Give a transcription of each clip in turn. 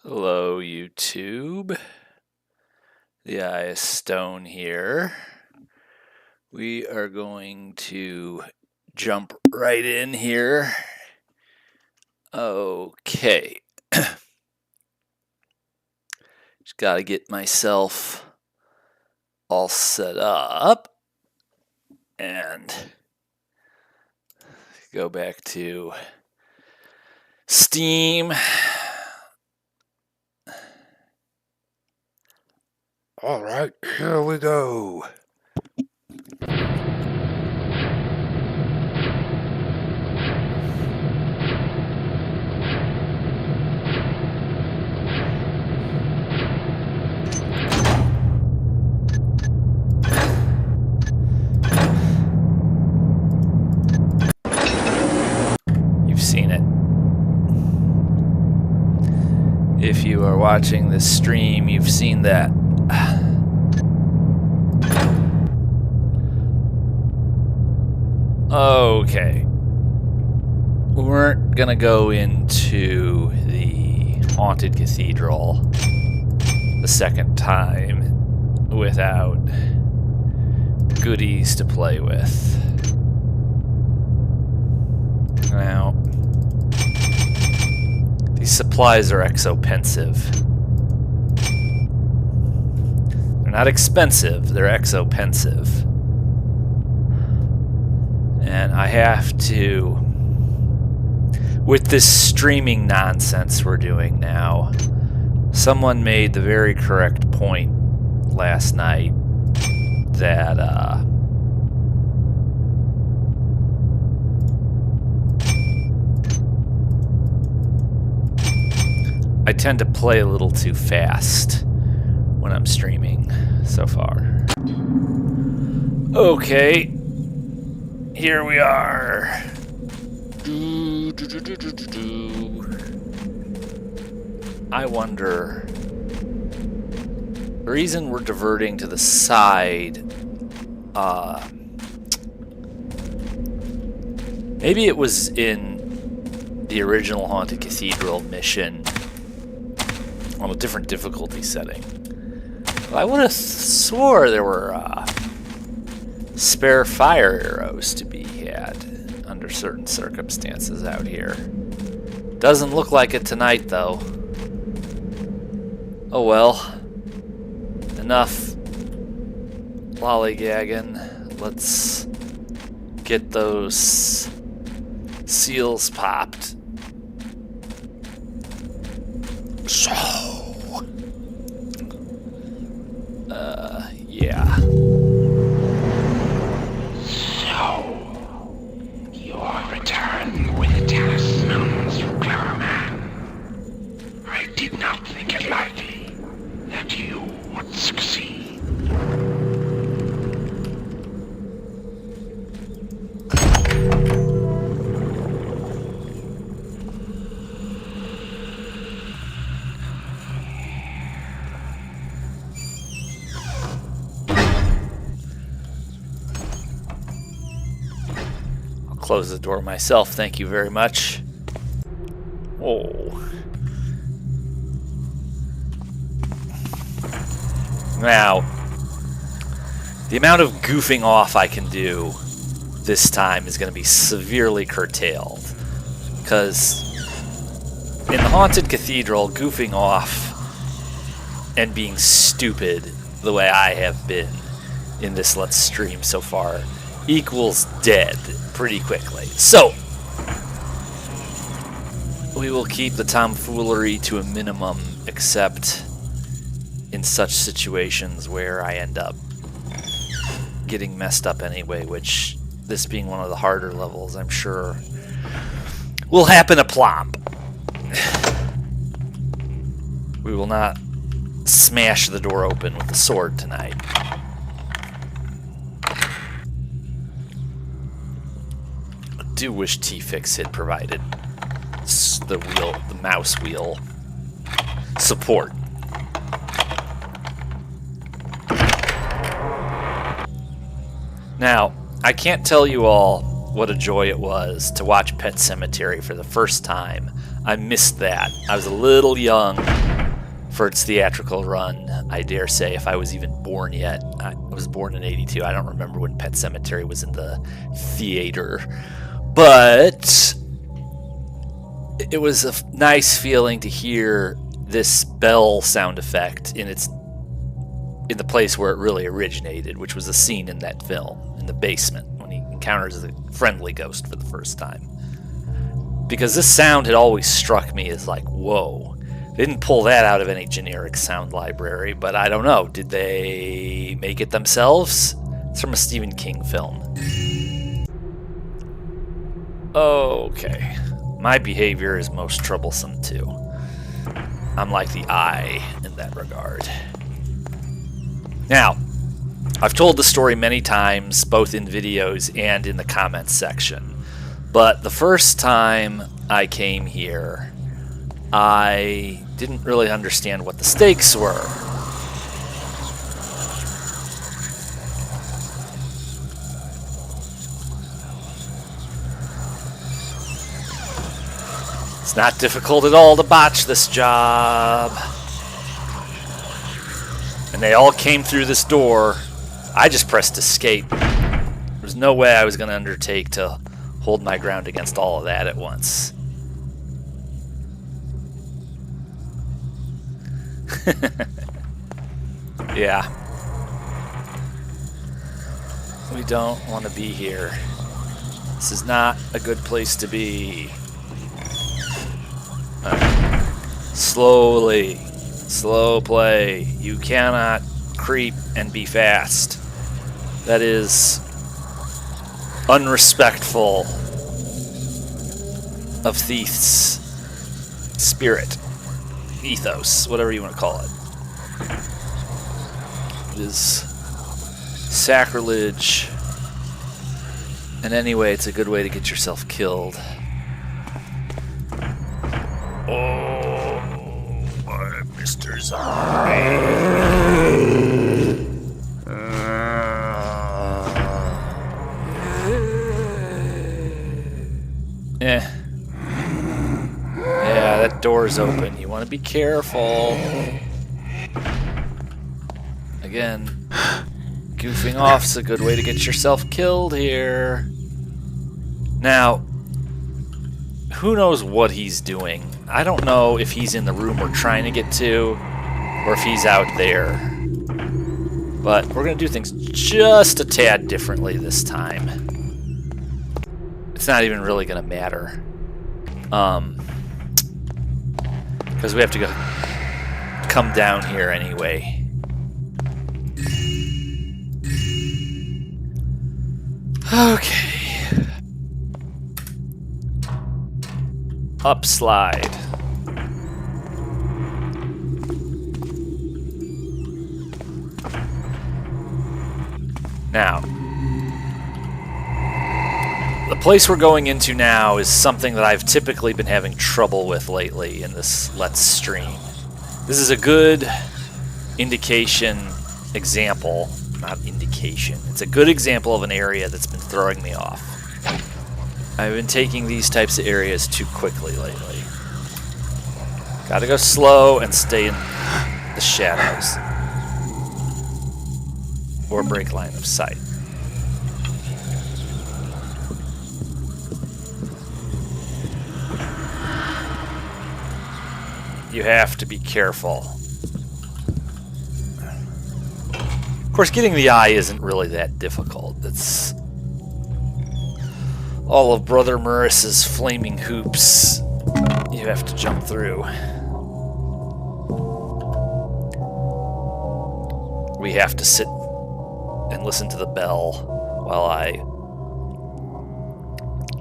Hello, YouTube. The Eye of Stone here. We are going to jump right in here. Okay. Just got to get myself all set up and go back to Steam. All right, here we go. You've seen it. If you are watching this stream, you've seen that. Okay. We weren't gonna go into the Haunted Cathedral the second time without goodies to play with. Now, these supplies are exopensive. They're not expensive, they're exopensive. And I have to, with this streaming nonsense we're doing now, someone made the very correct point last night that I tend to play a little too fast when I'm streaming so far. Okay. Here we are. I wonder, the reason we're diverting to the side, maybe it was in the original Haunted Cathedral mission on a different difficulty setting. But I would have swore there were spare fire arrows to be had under certain circumstances out here. Doesn't look like it tonight, though. Oh well. Enough lollygagging. Let's get those seals popped. So, yeah. Your return with the talismans, clever man. I did not think it likely that you would succeed. Close the door myself, thank you very much. Oh. Now, the amount of goofing off I can do this time is going to be severely curtailed. Because in the Haunted Cathedral, goofing off and being stupid the way I have been in this Let's Stream so far equals dead pretty quickly. So, we will keep the tomfoolery to a minimum, except in such situations where I end up getting messed up anyway, which, this being one of the harder levels, I'm sure will happen aplomb. We will not smash the door open with the sword tonight. I do wish T-Fix had provided the mouse wheel support. Now, I can't tell you all what a joy it was to watch Pet Sematary for the first time. I missed that. I was a little young for its theatrical run, I dare say, if I was even born yet. I was born in 82. I don't remember when Pet Sematary was in the theater. But it was a nice feeling to hear this bell sound effect in the place where it really originated, which was a scene in that film, in the basement, when he encounters a friendly ghost for the first time. Because this sound had always struck me as like, whoa. They didn't pull that out of any generic sound library, but I don't know. Did they make it themselves? It's from a Stephen King film. Okay. My behavior is most troublesome too. I'm like the eye in that regard. Now, I've told the story many times, both in videos and in the comments section. But the first time I came here, I didn't really understand what the stakes were. It's not difficult at all to botch this job. And they all came through this door. I just pressed escape. There's no way I was going to undertake to hold my ground against all of that at once. Yeah. We don't want to be here. This is not a good place to be. Slowly. Slow play. You cannot creep and be fast. That is unrespectful of Thief's spirit. Ethos, whatever you want to call it. It is sacrilege. And anyway, it's a good way to get yourself killed. Oh, my Mr. Zombie. Yeah, that door's open. You want to be careful. Again, goofing off's a good way to get yourself killed here. Now, who knows what he's doing? I don't know if he's in the room we're trying to get to, or if he's out there. But we're going to do things just a tad differently this time. It's not even really going to matter. Because we have to come down here anyway. Okay. Up slide. Now, the place we're going into now is something that I've typically been having trouble with lately in this Let's stream. This is a good indication, example, not indication. It's a good example of an area that's been throwing me off. I've been taking these types of areas too quickly lately. Gotta go slow and stay in the shadows. Or break line of sight. You have to be careful. Of course, getting the eye isn't really that difficult. It's all of Brother Marissa's flaming hoops you have to jump through. We have to sit and listen to the bell while I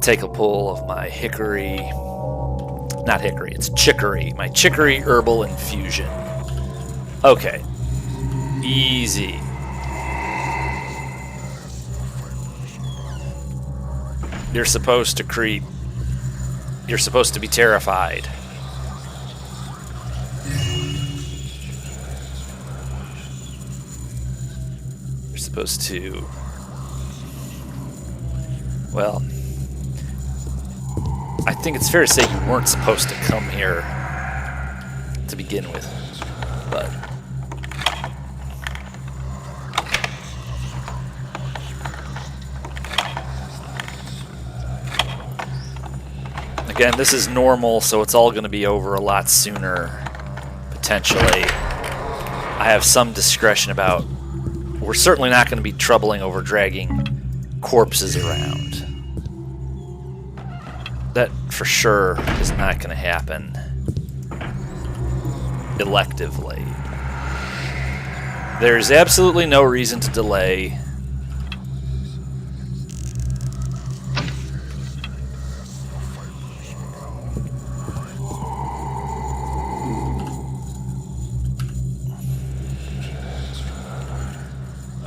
take a pull of my hickory, not hickory, it's chicory, my chicory herbal infusion. Okay, easy. You're supposed to creep. You're supposed to be terrified. You're supposed to... Well, I think it's fair to say you weren't supposed to come here to begin with. But again, this is normal, so it's all going to be over a lot sooner, potentially. I have some discretion about... We're certainly not going to be troubling over dragging corpses around. That, for sure, is not going to happen electively. There's absolutely no reason to delay.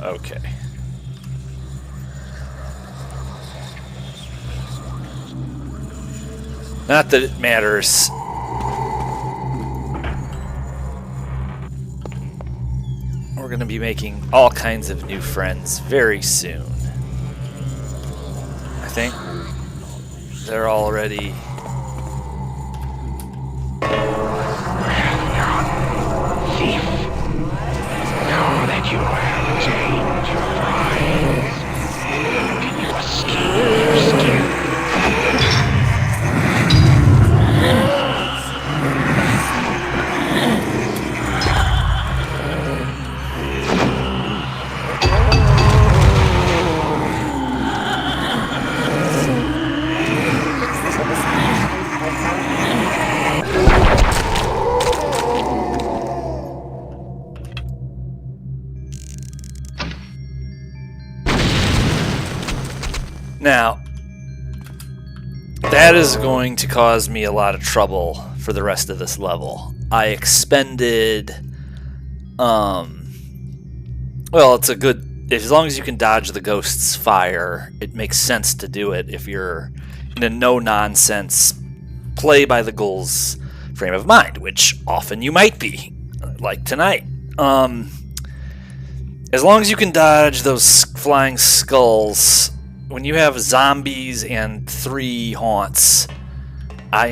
Okay. Not that it matters. We're going to be making all kinds of new friends very soon. I think they're already... Thief. Now that you have attained your prize, can you escape your skin? Now, that is going to cause me a lot of trouble for the rest of this level. I expended, well, it's a good, as long as you can dodge the ghost's fire, it makes sense to do it if you're in a no-nonsense, play-by-the-goals frame of mind, which often you might be, like tonight. As long as you can dodge those flying skulls, when you have zombies and 3 haunts, I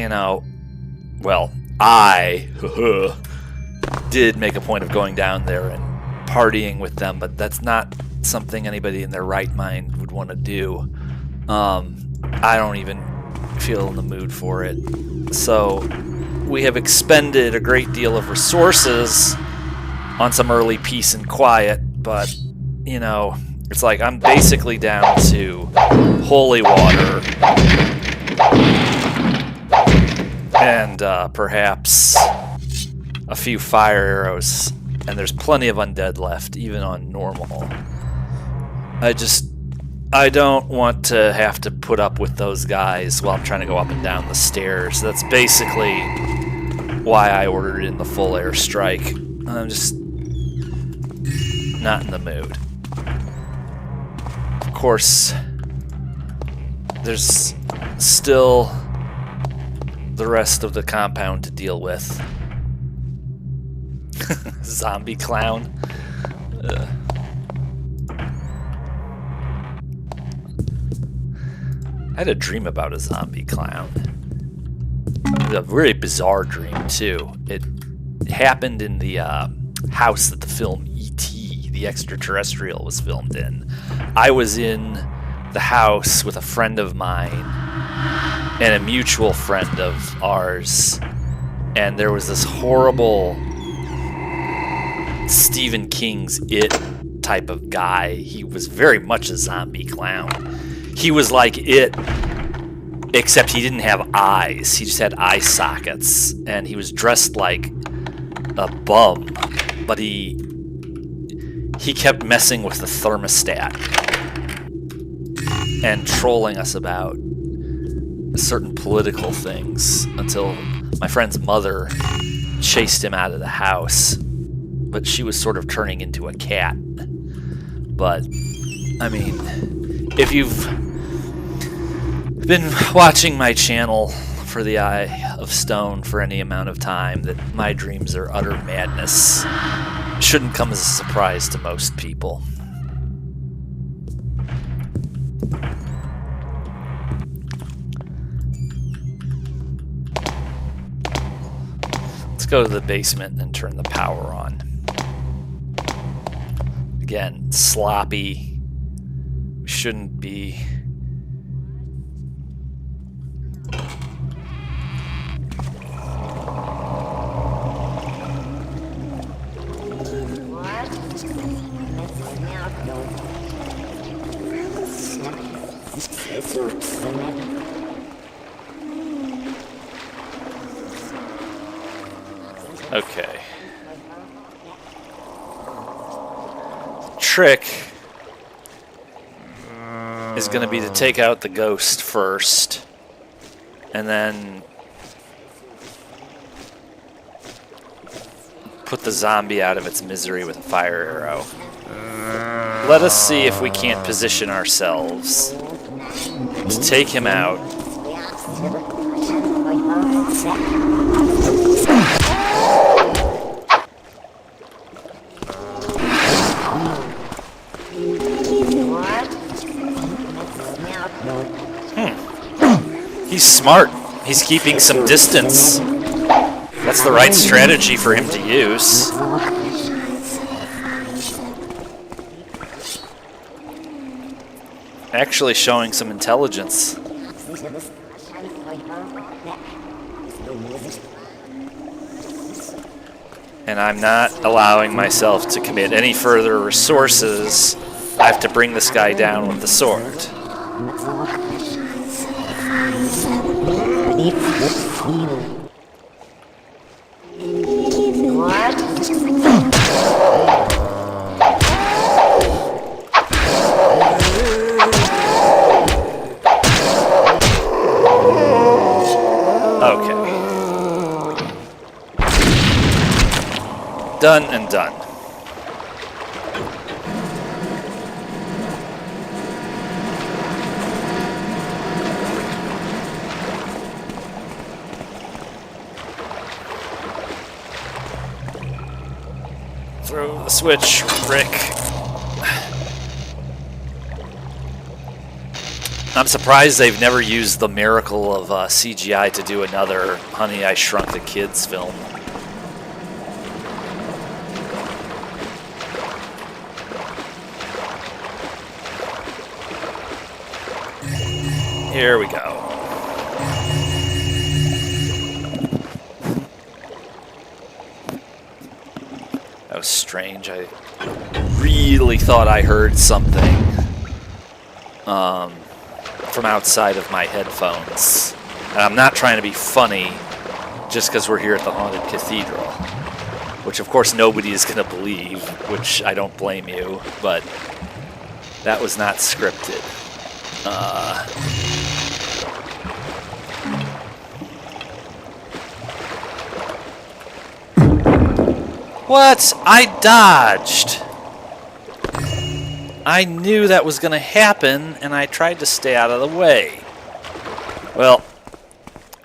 did make a point of going down there and partying with them, but that's not something anybody in their right mind would want to do. I don't even feel in the mood for it. So we have expended a great deal of resources on some early peace and quiet, but, you know, it's like I'm basically down to holy water and perhaps a few fire arrows, and there's plenty of undead left, even on normal. I don't want to have to put up with those guys while I'm trying to go up and down the stairs. That's basically why I ordered in the full airstrike. I'm just not in the mood. Of course, there's still the rest of the compound to deal with. Zombie clown. I had a dream about a zombie clown. It was a very bizarre dream, too. It happened in the house that the film E.T., the extraterrestrial, was filmed in. I was in the house with a friend of mine and a mutual friend of ours, and there was this horrible Stephen King's It type of guy. He was very much a zombie clown. He was like It, except he didn't have eyes. He just had eye sockets, and he was dressed like a bum, but he kept messing with the thermostat and trolling us about certain political things until my friend's mother chased him out of the house. But she was sort of turning into a cat. But, I mean, if you've been watching my channel for the Eye of Stone for any amount of time, that my dreams are utter madness. It shouldn't come as a surprise to most people. Let's go to the basement and turn the power on. Again, sloppy. We shouldn't be. Okay. Trick is going to be to take out the ghost first, and then put the zombie out of its misery with a fire arrow. Let us see if we can't position ourselves to take him out. He's smart. He's keeping some distance. That's the right strategy for him to use. Actually showing some intelligence. And I'm not allowing myself to commit any further resources. I have to bring this guy down with the sword. Okay. Done and done. Throw the switch, Rick. I'm surprised they've never used the miracle of CGI to do another Honey, I Shrunk the Kids film. Here we go. That was strange. I really thought I heard something from outside of my headphones. And I'm not trying to be funny just because we're here at the Haunted Cathedral, which of course nobody is going to believe, which I don't blame you, but that was not scripted. What? I dodged. I knew that was going to happen, and I tried to stay out of the way. Well,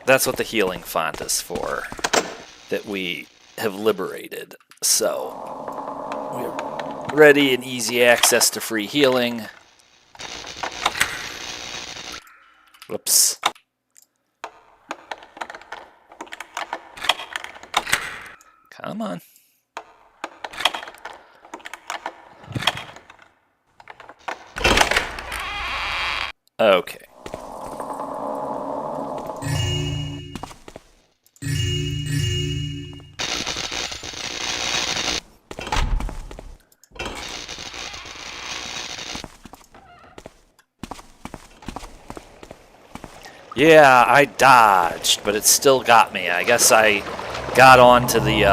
that's what the healing font is for, that we have liberated. So, we're ready and easy access to free healing. Whoops. Come on. Okay. Yeah, I dodged, but it still got me. I guess I got onto the,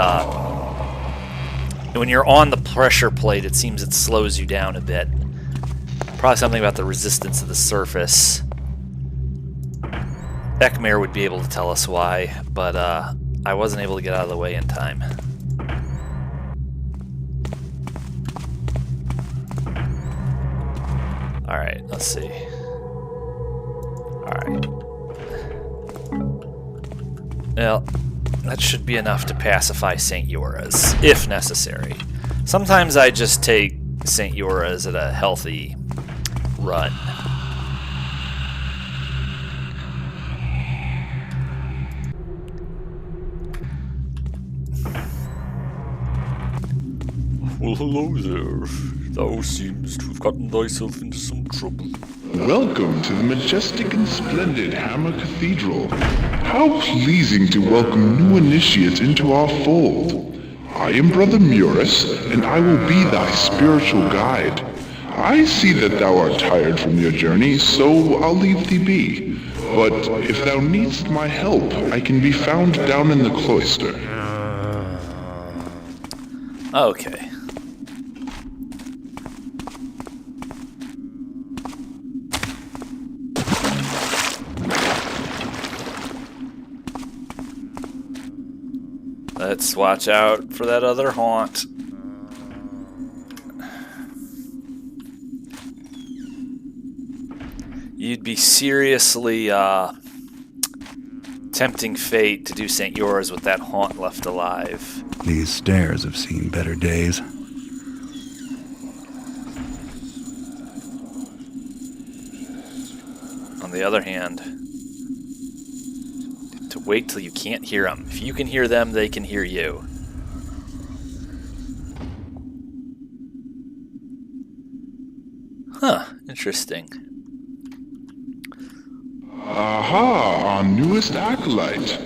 when you're on the pressure plate, it seems it slows you down a bit. Probably something about the resistance of the surface. Ekmer would be able to tell us why, but I wasn't able to get out of the way in time. Alright, let's see. Alright. Well, that should be enough to pacify St. Yora's, if necessary. Sometimes I just take St. Yora's at a healthy run. Well, hello there. Thou seems to have gotten thyself into some trouble. Welcome to the majestic and splendid Hammer Cathedral. How pleasing to welcome new initiates into our fold. I am Brother Murus, and I will be thy spiritual guide. I see that thou art tired from your journey, so I'll leave thee be. But if thou needst my help, I can be found down in the cloister. Okay. Let's watch out for that other haunt. You'd be seriously tempting fate to do St. Yours with that haunt left alive. These stairs have seen better days. On the other hand, to wait till you can't hear them. If you can hear them, they can hear you. Huh, interesting. Aha, our newest acolyte.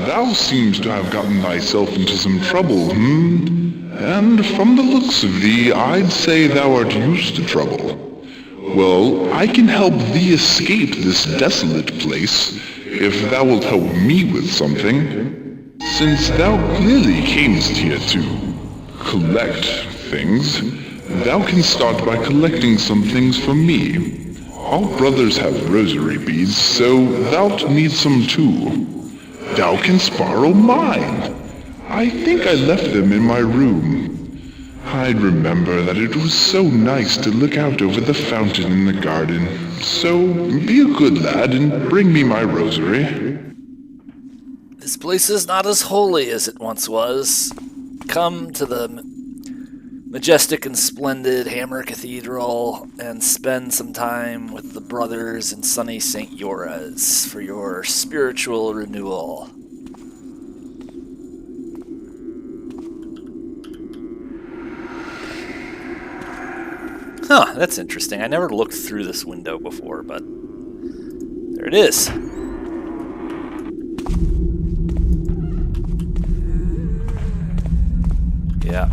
Thou seems to have gotten thyself into some trouble, And from the looks of thee, I'd say thou art used to trouble. Well, I can help thee escape this desolate place, if thou wilt help me with something. Since thou clearly camest here to collect things, thou can start by collecting some things for me. All brothers have rosary beads, so thou'lt need some too. Thou canst borrow mine. I think I left them in my room. I'd remember that it was so nice to look out over the fountain in the garden. So be a good lad and bring me my rosary. This place is not as holy as it once was. Come to the majestic and splendid Hammer Cathedral and spend some time with the brothers in sunny St. Yoras for your spiritual renewal. Huh, that's interesting. I never looked through this window before, but there it is. Yeah.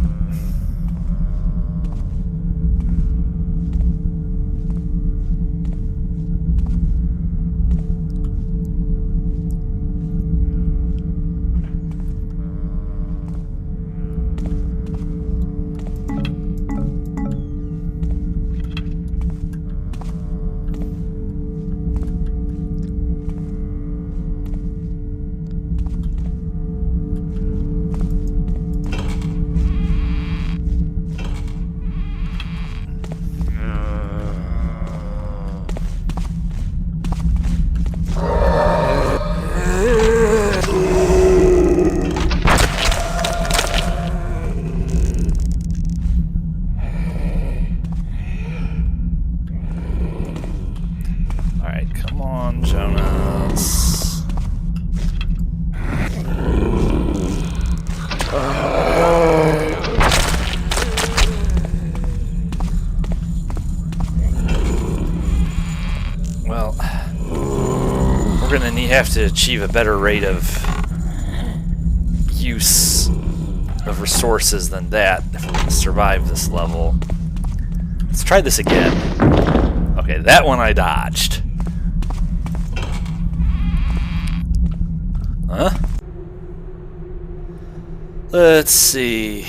Have to achieve a better rate of use of resources than that if we're going to survive this level. Let's try this again. Okay, that one I dodged. Huh? Let's see.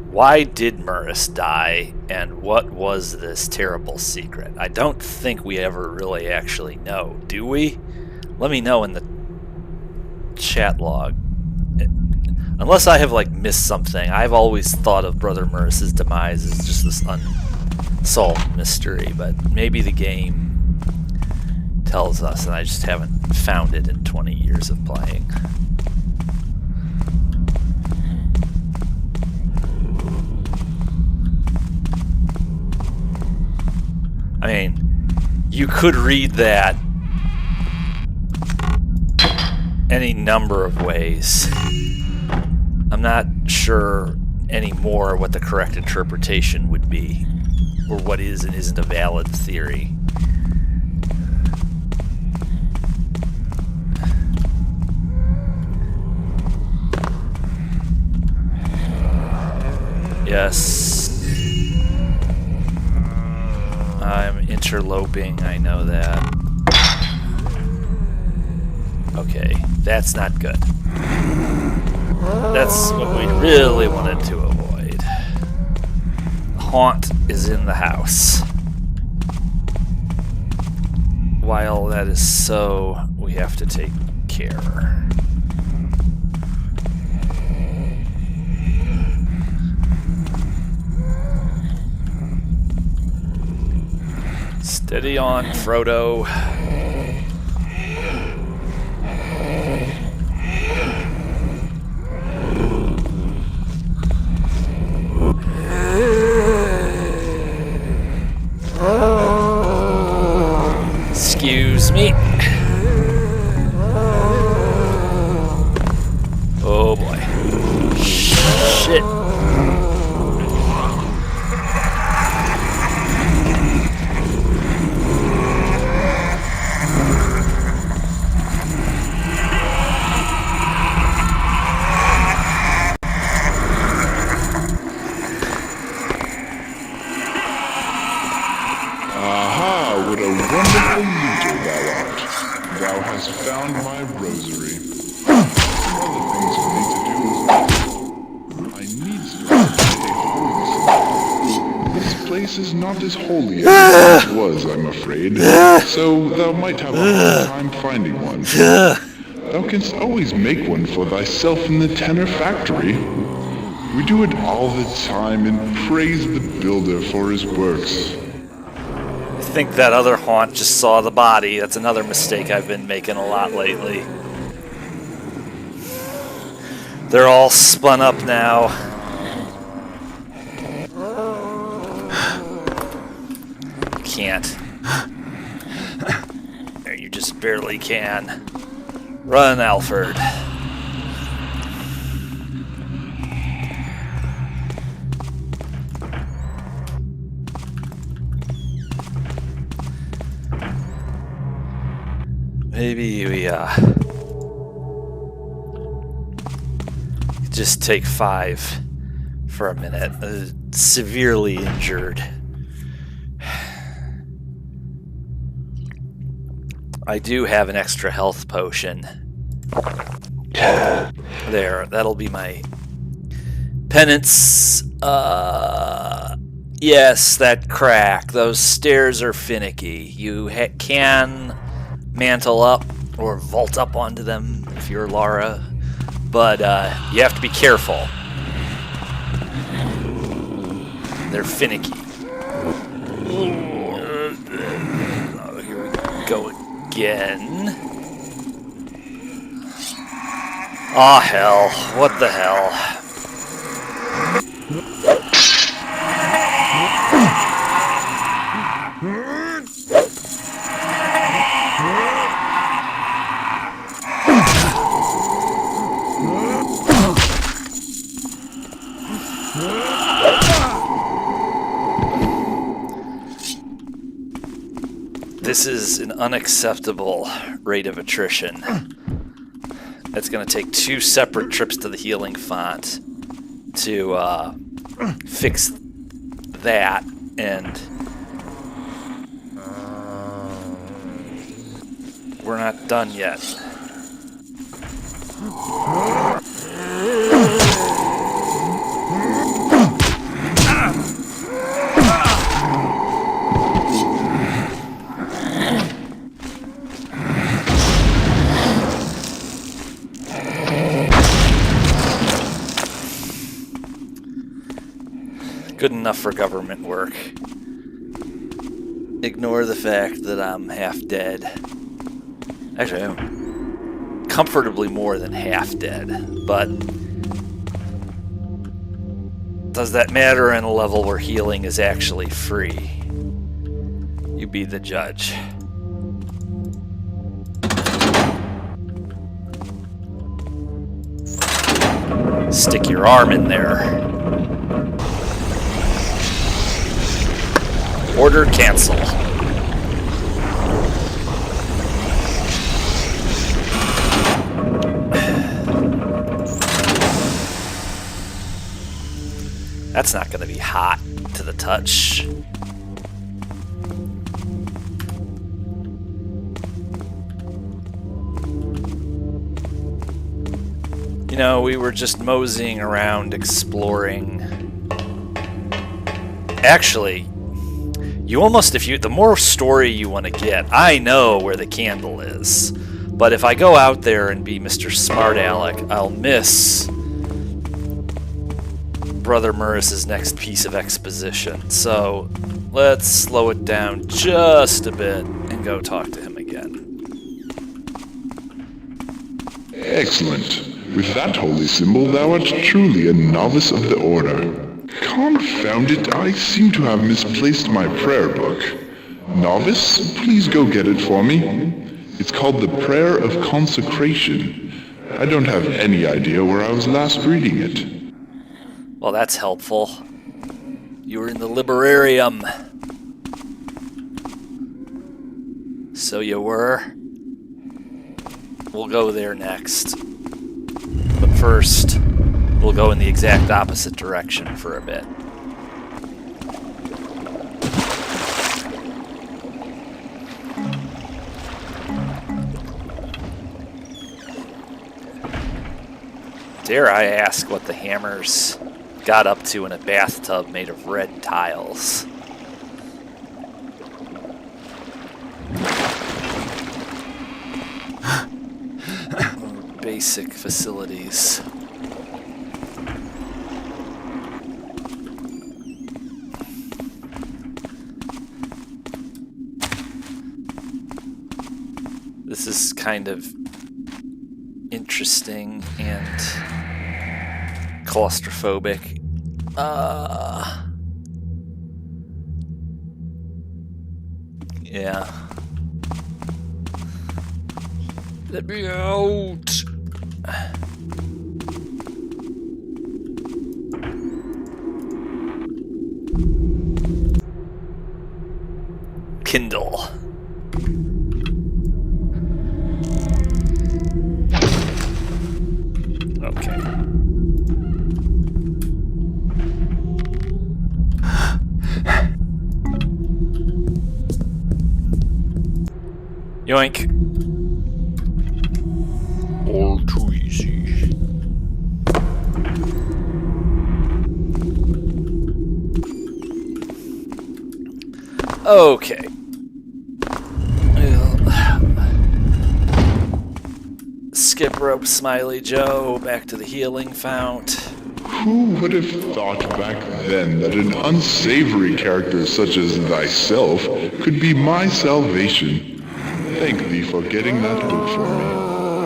Why did Murus die, and what was this terrible secret? I don't think we ever really actually know, do we? Let me know in the chat log. Unless I have missed something, I've always thought of Brother Murus's demise as just this unsolved mystery, but maybe the game tells us and I just haven't found it in 20 years of playing. I mean, you could read that any number of ways. I'm not sure anymore what the correct interpretation would be, or what is and isn't a valid theory. Yes. I'm interloping, I know that. Okay, that's not good. That's what we really wanted to avoid. Haunt is in the house. While that is so, we have to take care. Steady on, Frodo. Excuse me. Oh boy. Shit. What a wonderful looter thou art. Thou hast found my rosary. Some other things for me to do as well. I need to stay holy. This place is not as holy as it was, I'm afraid. So thou might have a hard time finding one. Thou canst always make one for thyself in the Tenor Factory. We do it all the time and praise the builder for his works. I think that other haunt just saw the body. That's another mistake I've been making a lot lately. They're all spun up now. Can't. There, you just barely can. Run, Alfred. Maybe we just take 5 for a minute. Severely injured. I do have an extra health potion. There, that'll be my penance. Yes, that crack. Those stairs are finicky. You can mantle up or vault up onto them if you're Lara, but you have to be careful. They're finicky. Oh, here we go again. Aw, hell. What the hell? This is an unacceptable rate of attrition. It's going to take 2 separate trips to the healing font to fix that, and we're not done yet. Good enough for government work. Ignore the fact that I'm half dead. Actually, I'm comfortably more than half dead, but does that matter in a level where healing is actually free? You You be the judge. Stick your arm in there. Order cancel. That's not going to be hot to the touch. You know, we were just moseying around, exploring. Actually, you almost, the more story you want to get, I know where the candle is. But if I go out there and be Mr. Smart Alec, I'll miss Brother Murris's next piece of exposition. So let's slow it down just a bit and go talk to him again. Excellent. With that holy symbol, thou art truly a novice of the order. Confound it, I seem to have misplaced my prayer book. Novice, please go get it for me. It's called the Prayer of Consecration. I don't have any idea where I was last reading it. Well, that's helpful. You were in the Liberarium. So you were. We'll go there next. But first, we'll go in the exact opposite direction for a bit. Dare I ask what the Hammers got up to in a bathtub made of red tiles? Basic facilities. This is kind of interesting and claustrophobic. Yeah. Let me out. Kindle. Okay. Yoink. All too easy. Okay. Skip rope, Smiley Joe, back to the healing fount. Who would have thought back then that an unsavory character such as thyself could be my salvation? Thank thee for getting that book for me.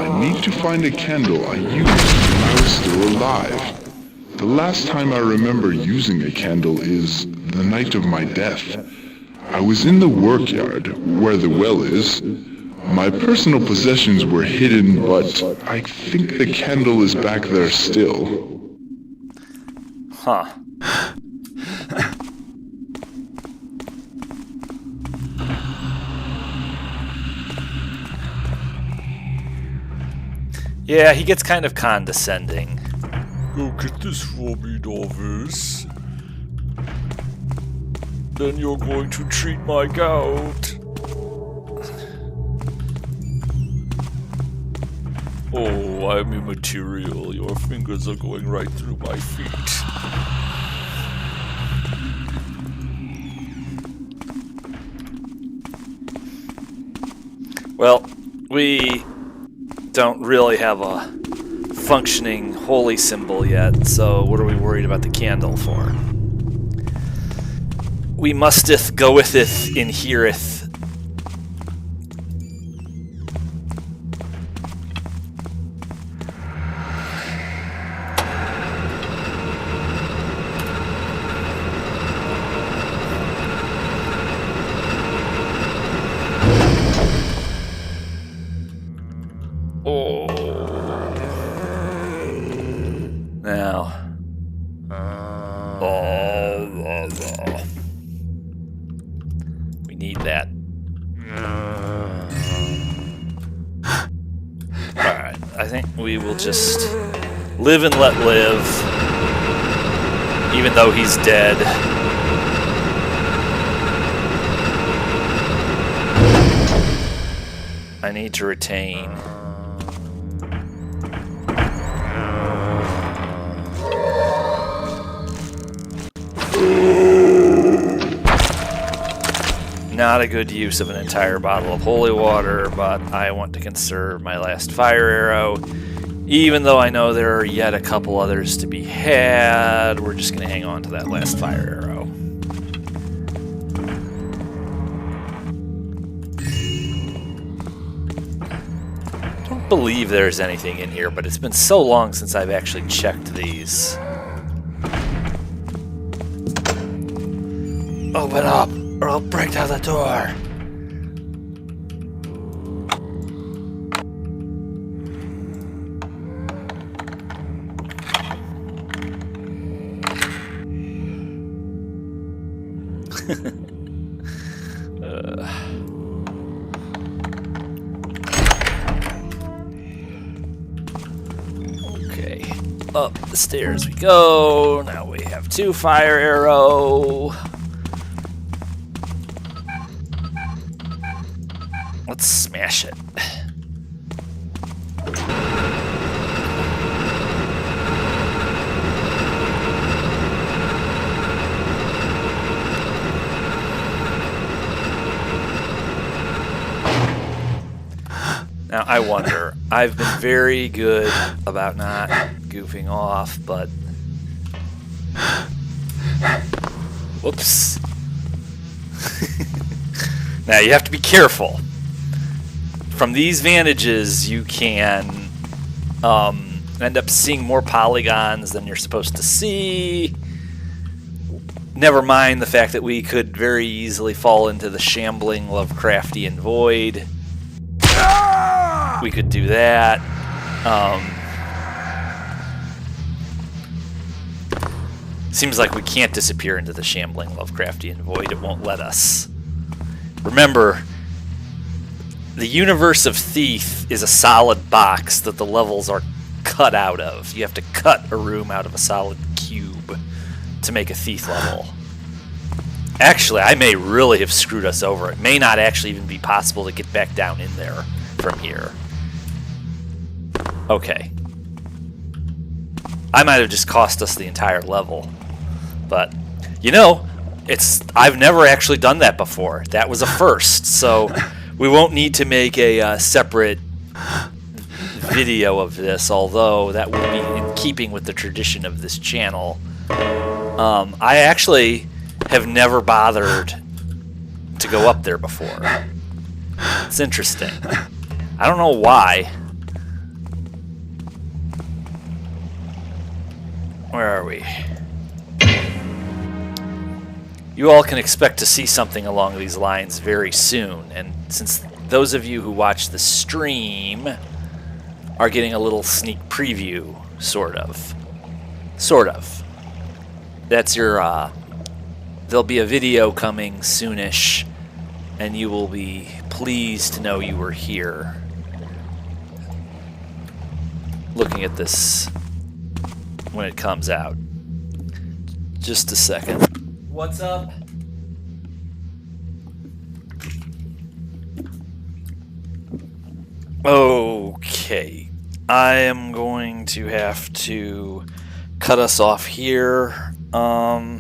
I need to find a candle I used when I was still alive. The last time I remember using a candle is the night of my death. I was in the workyard, where the well is. My personal possessions were hidden, but I think the candle is back there still. Huh. Yeah, he gets kind of condescending. Go get this for me, novice. Then you're going to treat my gout. Oh, I'm immaterial. Your fingers are going right through my feet. Well, we don't really have a functioning holy symbol yet, so what are we worried about the candle for? We musteth goetheth inhereth. fireball. We need that. Alright, I think we will just live and let live, even though he's dead. I need to retain. Not a good use of an entire bottle of holy water, but I want to conserve my last fire arrow. Even though I know there are yet a couple others to be had, we're just going to hang on to that last fire arrow. I don't believe there's anything in here, but it's been so long since I've actually checked these. Open up, or I'll break down the door. Okay, up the stairs we go. Now we have 2 fire arrow. Let's smash it. Now, I wonder, I've been very good about not goofing off, but... Whoops. Now, you have to be careful. From these vantages, you can end up seeing more polygons than you're supposed to see. Never mind the fact that we could very easily fall into the shambling Lovecraftian void. We could do that. Seems like we can't disappear into the shambling Lovecraftian void. It won't let us. Remember, the universe of Thief is a solid box that the levels are cut out of. You have to cut a room out of a solid cube to make a Thief level. Actually, I may really have screwed us over. It may not actually even be possible to get back down in there from here. Okay. I might have just cost us the entire level. But, you know, I've never actually done that before. That was a first, so we won't need to make a separate video of this, although that will be in keeping with the tradition of this channel. I actually have never bothered to go up there before. It's interesting. I don't know why. Where are we? You all can expect to see something along these lines very soon, and since those of you who watch the stream are getting a little sneak preview, sort of. That's your, there'll be a video coming soonish, and you will be pleased to know you were here. Looking at this when it comes out. Just a second. What's up? Okay. I am going to have to cut us off here. I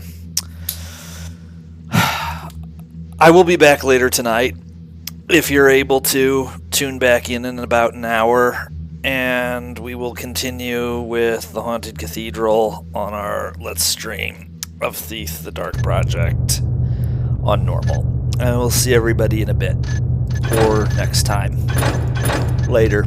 will be back later tonight. If you're able to, tune back in about an hour. And we will continue with the Haunted Cathedral on our Let's Stream of Thief the Dark Project on normal. And we'll see everybody in a bit. Or next time. Later.